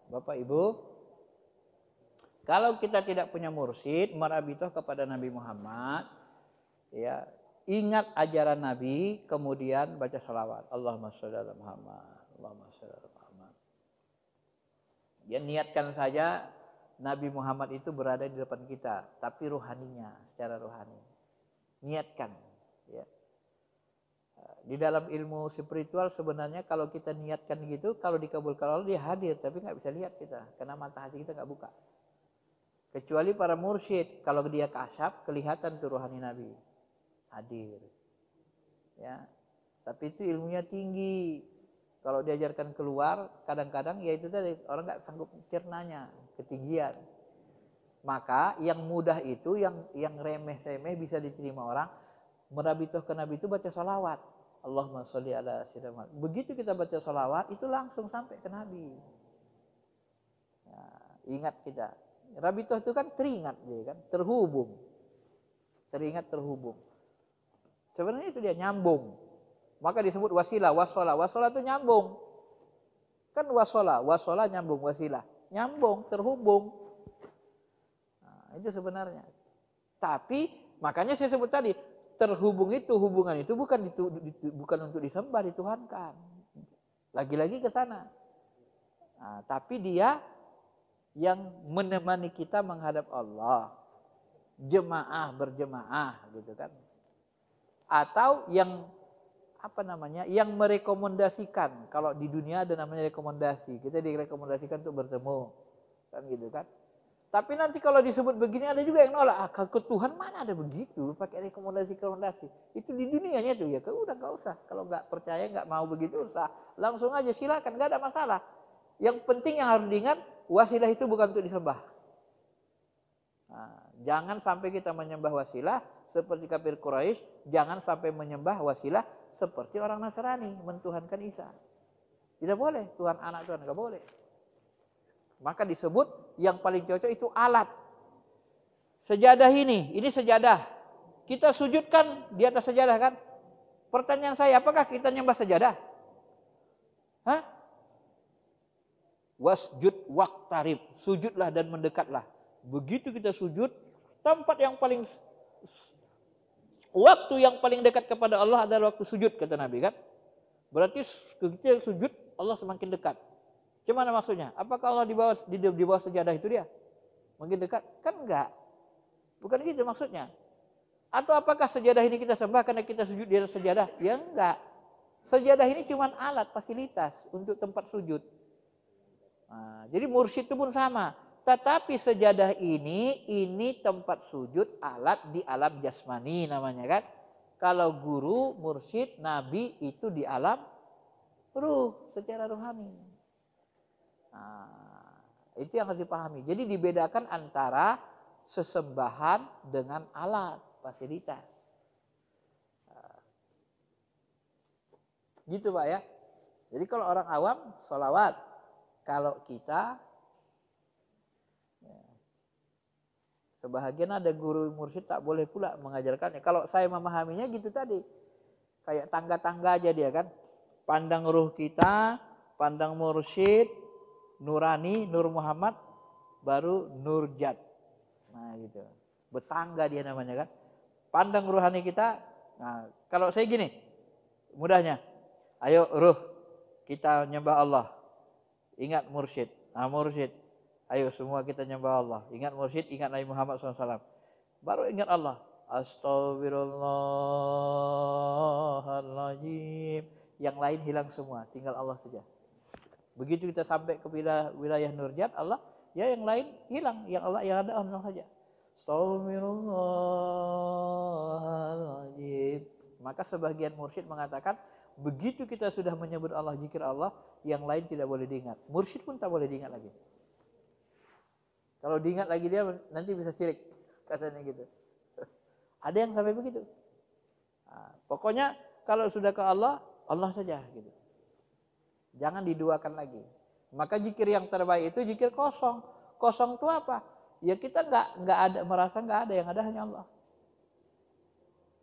Bapak Ibu, kalau kita tidak punya mursyid, marabitoh kepada Nabi Muhammad, ya, ingat ajaran Nabi, kemudian baca salawat. Allahumma sholli ala Muhammad, Allahumma sholli ala Muhammad. Ya, niatkan saja Nabi Muhammad itu berada di depan kita, tapi rohaninya, secara rohani. Niatkan. Ya. Di dalam ilmu spiritual sebenarnya kalau kita niatkan gitu, kalau dikabulkan Allah dia hadir, tapi nggak bisa lihat kita, karena mata hati kita nggak buka. Kecuali para mursyid, kalau dia kasyaf, kelihatan tuh rohani Nabi hadir. Ya, tapi itu ilmunya tinggi. Kalau diajarkan keluar, kadang-kadang ya itu tadi orang nggak sanggup cernanya, ketinggian. Maka yang mudah itu, yang remeh-remeh bisa diterima orang, merabitoh ke Nabi itu baca salawat. Allahumma sholli ala sayyidina Muhammad. Begitu kita baca salawat, itu langsung sampai ke Nabi. Ya, ingat kita. Rabitoh itu kan teringat, dia kan terhubung. Teringat, terhubung. Sebenarnya itu dia nyambung. Maka disebut wasilah, wasolah. Wasolah itu nyambung. Kan wasolah nyambung, wasilah. Nyambung, terhubung. Nah, itu sebenarnya. Tapi makanya saya sebut tadi, terhubung itu, hubungan itu bukan untuk disembah, dituhankan. Lagi-lagi ke sana. Nah, tapi dia yang menemani kita menghadap Allah. Jemaah berjemaah gitu kan. Atau yang yang merekomendasikan. Kalau di dunia ada namanya rekomendasi. Kita direkomendasikan untuk bertemu. Kan gitu kan. Tapi nanti kalau disebut begini ada juga yang nolak. Ke Tuhan mana ada begitu, pakai rekomendasi. Itu di dunianya tuh ya. Udah nggak usah. Kalau nggak percaya, nggak mau begitu, usah. Langsung aja silakan, nggak ada masalah. Yang penting yang harus diingat, wasilah itu bukan untuk disembah. Nah, jangan sampai kita menyembah wasilah seperti kafir Quraisy. Jangan sampai menyembah wasilah seperti orang Nasrani mentuhankan Isa. Tidak boleh, Tuhan anak Tuhan, nggak boleh. Maka disebut yang paling cocok itu alat. Sejadah ini sejadah. Kita sujudkan di atas sejadah kan? Pertanyaan saya, apakah kita nyembah sejadah? Hah? Wasjud waqtarib. Sujudlah dan mendekatlah. Begitu kita sujud, tempat yang paling, waktu yang paling dekat kepada Allah adalah waktu sujud, kata Nabi kan? Berarti kita sujud, Allah semakin dekat. Gimana maksudnya? Apakah Allah di bawah sejadah itu dia? Mungkin dekat? Kan enggak. Bukan gitu maksudnya. Atau apakah sejadah ini kita sembah karena kita sujud di atas sejadah? Ya enggak. Sejadah ini cuma alat, fasilitas untuk tempat sujud. Nah, jadi mursyid itu pun sama. Tetapi sejadah ini tempat sujud, alat di alam jasmani namanya kan. Kalau guru, mursyid, nabi itu di alam ruh, secara rohani. Nah, itu yang harus dipahami. Jadi dibedakan antara sesembahan dengan alat, fasilitas. Gitu Pak ya. Jadi kalau orang awam, sholawat. Kalau kita, ya, sebahagian ada guru mursyid tak boleh pula mengajarkannya. Kalau saya memahaminya gitu tadi. Kayak tangga-tangga aja dia kan. Pandang ruh kita, pandang mursyid, nurani, Nur Muhammad, baru Nurjat. Nah gitu. Betangga dia namanya kan. Pandang ruhani kita. Nah, kalau saya gini, mudahnya. Ayo ruh, kita nyembah Allah. Ingat mursyid. Nah mursyid. Ayo semua kita nyembah Allah. Ingat mursyid, ingat Nabi Muhammad SAW. Baru ingat Allah. Astaghfirullahaladzim. Yang lain hilang semua. Tinggal Allah saja. Begitu kita sampai ke wilayah Nurjat, Allah, ya yang lain hilang. Yang Allah, yang ada Allah saja. Astaghfirullahaladzim. Maka sebagian mursyid mengatakan, begitu kita sudah menyebut Allah, zikir Allah, yang lain tidak boleh diingat. Mursyid pun tak boleh diingat lagi. Kalau diingat lagi dia nanti bisa syirik. Katanya gitu. Ada yang sampai begitu. Nah, pokoknya kalau sudah ke Allah, Allah saja gitu. Jangan diduakan lagi. Maka zikir yang terbaik itu zikir kosong. Kosong itu apa? Ya kita nggak ada, merasa nggak ada, yang ada hanya Allah.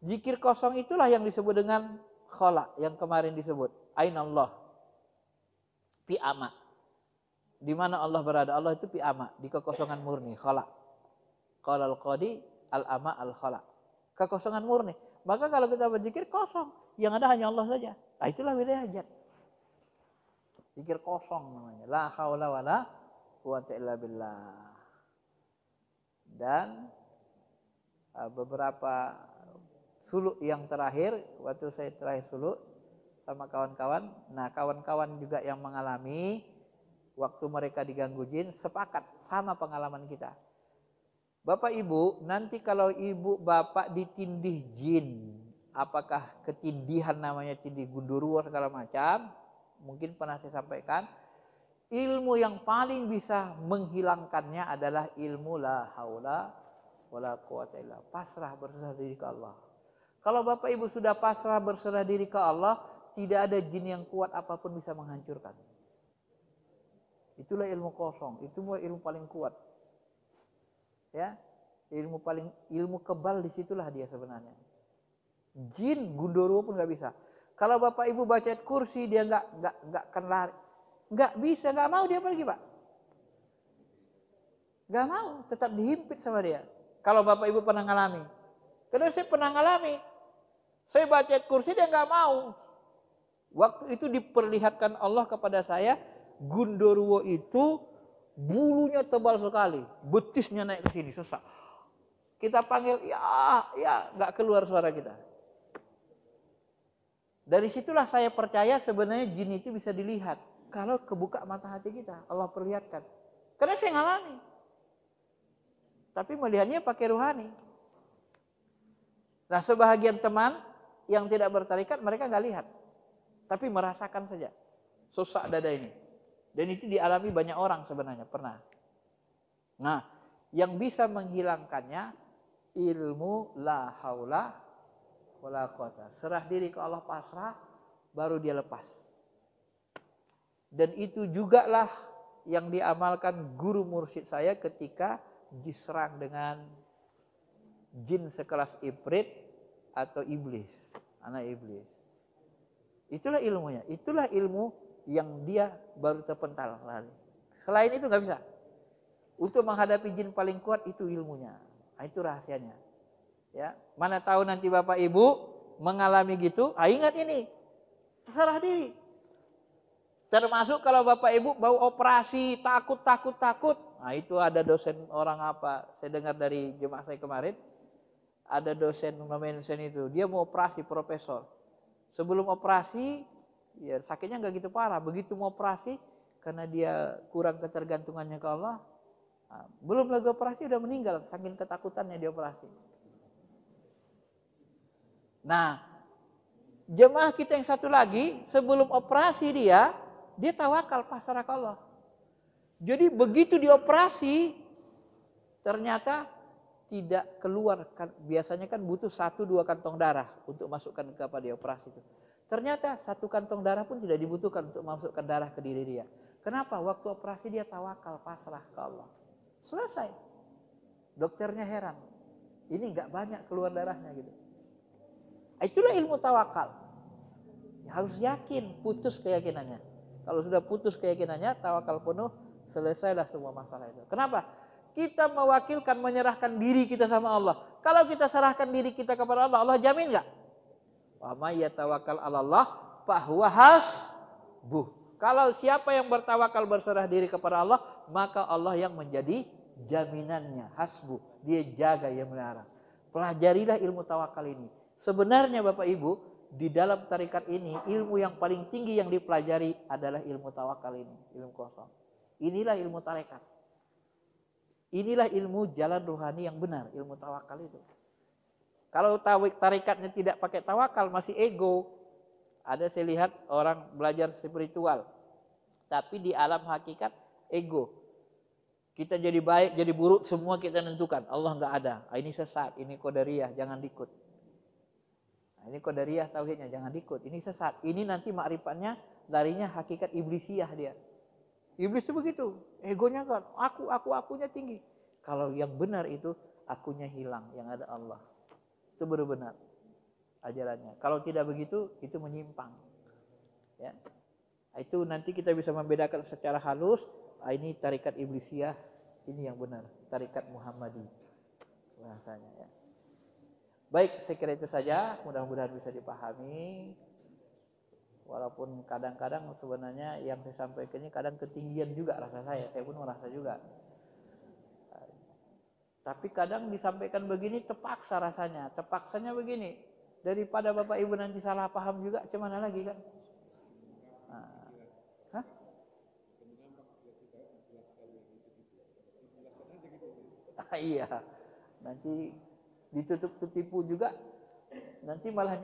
Zikir kosong itulah yang disebut dengan khala, yang kemarin disebut. Ainallah. Fi ama. Di mana Allah berada? Allah itu ama, di kekosongan murni, khala. Qalal qadi al-ama al-khala. Kekosongan murni. Maka kalau kita berzikir kosong, yang ada hanya Allah saja. Nah, itulah wilayah hajat. Zikir kosong namanya. La haula wala quwata illa billah. Dan beberapa suluk yang terakhir, waktu saya terakhir suluk sama kawan-kawan. Nah, kawan-kawan juga yang mengalami waktu mereka diganggu jin, sepakat sama pengalaman kita. Bapak Ibu, nanti kalau ibu bapak ditindih jin, apakah ketindihan namanya tindih gundurwo segala macam, mungkin pernah saya sampaikan, ilmu yang paling bisa menghilangkannya adalah ilmu la haula wala quwata illa billah. Pasrah berserah diri ke Allah. Kalau Bapak Ibu sudah pasrah berserah diri ke Allah, tidak ada jin yang kuat apapun bisa menghancurkan. Itulah ilmu kosong, itu ilmu paling kuat. Ya, ilmu kebal disitulah dia sebenarnya. Jin gundurwo pun nggak bisa. Kalau Bapak Ibu baca ayat kursi dia nggak akan lari, nggak bisa, nggak mau dia pergi Pak, nggak mau, tetap dihimpit sama dia. Kalau Bapak Ibu pernah ngalami, karena saya pernah ngalami, saya baca ayat kursi dia nggak mau. Waktu itu diperlihatkan Allah kepada saya, gundurwo itu bulunya tebal sekali, betisnya naik ke sini, sesak. Kita panggil, ya, nggak keluar suara kita. Dari situlah saya percaya sebenarnya jin itu bisa dilihat kalau kebuka mata hati kita, Allah perlihatkan. Karena saya ngalami. Tapi melihatnya pakai ruhani. Nah, sebahagian teman yang tidak bertarikat mereka nggak lihat, tapi merasakan saja sesak dada ini. Dan itu dialami banyak orang sebenarnya, pernah. Nah, yang bisa menghilangkannya ilmu la haula wala quwata. Serah diri ke Allah, pasrah, baru dia lepas. Dan itu jugalah yang diamalkan guru mursyid saya ketika diserang dengan jin sekelas ifrit atau iblis, anak iblis. Itulah ilmunya, itulah ilmu yang dia baru terpental lari. Selain itu nggak bisa. Untuk menghadapi jin paling kuat itu ilmunya. Nah, itu rahasianya. Ya, mana tahu nanti Bapak Ibu mengalami gitu, ingat ini, terserah diri. Termasuk kalau Bapak Ibu bau operasi, takut. Nah, itu ada dosen orang apa, saya dengar dari jemaah saya kemarin, ada dosen mention itu, dia mau operasi profesor. Sebelum operasi, ya sakitnya nggak gitu parah. Begitu mau operasi, karena dia kurang ketergantungannya ke Allah, belum lagi operasi udah meninggal, saking ketakutannya dia operasi. Nah, jemaah kita yang satu lagi, sebelum operasi dia tawakal, pasrah ke Allah. Jadi begitu dioperasi, ternyata tidak keluar. Biasanya kan butuh 1-2 kantong darah untuk masukkan ke apa dia operasi itu. Ternyata 1 kantong darah pun tidak dibutuhkan untuk masukkan darah ke diri dia. Kenapa? Waktu operasi dia tawakal, pasrah ke Allah. Selesai. Dokternya heran. Ini nggak banyak keluar darahnya gitu. Itulah ilmu tawakal. Harus yakin, putus keyakinannya. Kalau sudah putus keyakinannya, tawakal penuh, selesailah semua masalah itu. Kenapa? Kita mewakilkan, menyerahkan diri kita sama Allah. Kalau kita serahkan diri kita kepada Allah, Allah jamin nggak? Wa may yatawakkal 'alallah fahuwa hasbuh. Kalau siapa yang bertawakal, berserah diri kepada Allah, maka Allah yang menjadi jaminannya, hasbuh. Dia jaga, yang melihara. Pelajarilah ilmu tawakal ini. Sebenarnya Bapak Ibu, di dalam tarikat ini, ilmu yang paling tinggi yang dipelajari adalah ilmu tawakal ini, ilmu kosong. Inilah ilmu tarikat. Inilah ilmu jalan rohani yang benar, ilmu tawakal itu. Kalau tarikatnya tidak pakai tawakal, masih ego. Ada saya lihat orang belajar spiritual, tapi di alam hakikat ego. Kita jadi baik, jadi buruk, semua kita nentukan. Allah nggak ada. Ini sesat, ini qadariyah, jangan diikut. Ini qadariyah tauhidnya, jangan diikut. Ini sesat. Ini nanti makrifatnya larinya hakikat iblisiyah dia. Iblis itu begitu. Egonya kan, akunya tinggi. Kalau yang benar itu, akunya hilang, yang ada Allah. Itu baru benar ajarannya. Kalau tidak begitu, itu menyimpang. Ya. Itu nanti kita bisa membedakan secara halus, ini tarikat Iblisiyah, ini yang benar, tarikat Muhammadi bahasanya ya. Baik, saya kira itu saja, mudah-mudahan bisa dipahami. Walaupun kadang-kadang sebenarnya yang saya sampaikan ini kadang ketinggian juga rasa saya pun merasa juga. Tapi kadang disampaikan begini terpaksa rasanya, terpaksanya begini. Daripada Bapak Ibu nanti salah paham juga, cuman lagi kan? Hah? Iya, nanti ditutup tipu juga, nanti malah